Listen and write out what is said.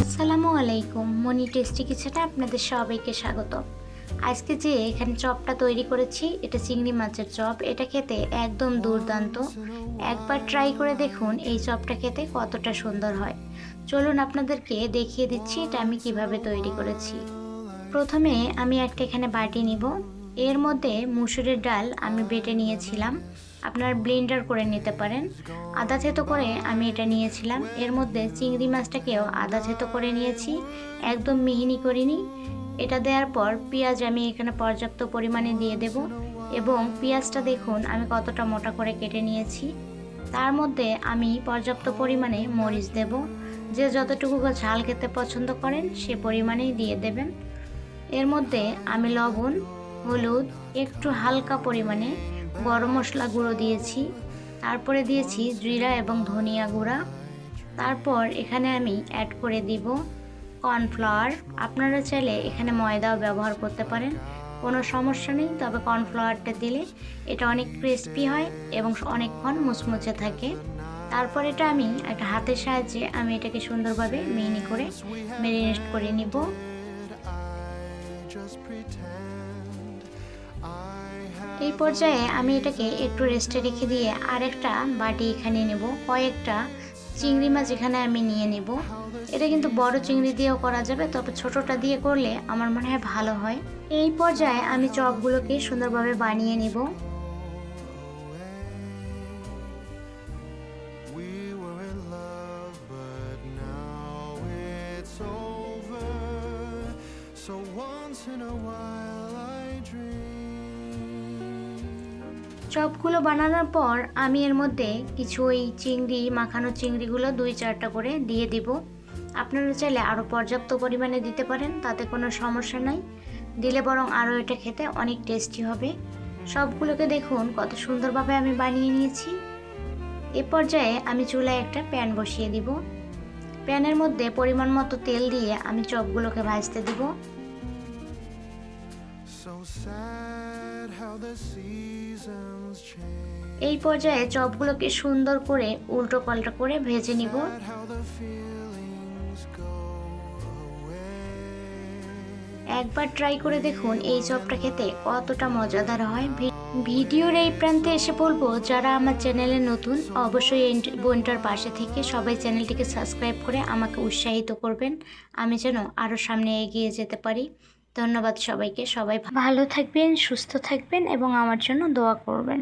আসসালামু আলাইকুম, মনি টেস্টি কিচেনে আপনাদের সবাইকে স্বাগত। আজকে যে এখানে চপটা তৈরি করেছি এটা চিংড়ি মাছের চপ। এটা খেতে একদম দুর্দান্ত। একবার ট্রাই করে দেখুন এই চপটা খেতে কতটা সুন্দর হয়। চলুন আপনাদেরকে দেখিয়ে দিচ্ছি এটা আমি কিভাবে তৈরি করেছি। প্রথমে আমি একটা এখানে বাটি নিব। এর মধ্যে মুসুরির ডাল আমি বেটে নিয়েছিলাম, আপনারা ব্লেন্ডার করে নিতে পারেন। আদা থেতো করে আমি এটা নিয়েছিলাম। এর মধ্যে চিংড়ি মাছটাকেও আদা থেতো করে নিয়েছি, একদম মিহিনি করিনি। এটা দেওয়ার পর পেঁয়াজ আমি এখানে পর্যাপ্ত পরিমাণে দিয়ে দেব এবং পেঁয়াজটা দেখুন আমি কতটা মোটা করে কেটে নিয়েছি। তার মধ্যে আমি পর্যাপ্ত পরিমাণে মরিচ দেব। যে যতটুকু ঝাল খেতে পছন্দ করেন সে পরিমাণেই দিয়ে দেবেন। এর মধ্যে আমি লবণ, হলুদ, একটু হালকা পরিমাণে গরম মশলা গুঁড়ো দিয়েছি। তারপরে দিয়েছি জিরা এবং ধনিয়া গুঁড়া। তারপর এখানে আমি অ্যাড করে দিব কর্নফ্লাওয়ার। আপনারা চাইলে এখানে ময়দাও ব্যবহার করতে পারেন, কোনো সমস্যা নেই। তবে কর্নফ্লাওয়ারটা দিলে এটা অনেক ক্রিস্পি হয় এবং অনেকক্ষণ মুচমুচে থাকে। তারপর এটা আমি একটা হাতের সাহায্যে আমি এটাকে সুন্দরভাবে মিহি করে ম্যারিনেট করে নিব। এই পর্যায়ে আমি এটাকে একটু রেস্টে রেখে দিয়ে আরেকটা বাটি এখানে নেব। কয়েকটা চিংড়ি মাছ এখানে আমি নিয়ে নেব। এটা কিন্তু বড় চিংড়ি দিয়েও করা যাবে, তবে ছোটটা দিয়ে করলে আমার মনে হয় ভালো হয়। এই পর্যায়ে আমি চপগুলোকে সুন্দরভাবে বানিয়ে নেব। চপগুলো বানানোর পর আমি এর মধ্যে কিছু ওই চিংড়ি মাখানো চিংড়িগুলো 2-4টা করে দিয়ে দিব। আপনারা চাইলে আরও পর্যাপ্ত পরিমাণে দিতে পারেন, তাতে কোনো সমস্যা নাই। দিলে বরং আরও এটা খেতে অনেক টেস্টি হবে। সবগুলোকে দেখুন কত সুন্দরভাবে আমি বানিয়ে নিয়েছি। এ পর্যায়ে আমি চুলায় একটা প্যান বসিয়ে দিব। প্যানের মধ্যে পরিমাণ মতো তেল দিয়ে আমি চপগুলোকে ভাজতে দিব। এই পর্যায়ে চপগুলোকে সুন্দর করে উল্টো পাল্টা করে ভেজে নিব। একবার ট্রাই করে দেখুন এই চপটা খেতে কতটা মজাদার হয়। ভিডিওর এই প্রান্তে এসে বলবো, যারা আমার চ্যানেলে নতুন অবশ্যই এই বোনটার পাশে থেকে সবাই চ্যানেলটিকে সাবস্ক্রাইব করে আমাকে উৎসাহিত করবেন, আমি যেন আরও সামনে এগিয়ে যেতে পারি। ধন্যবাদ সবাইকে। সবাই ভালো থাকবেন, সুস্থ থাকবেন এবং আমার জন্য দোয়া করবেন।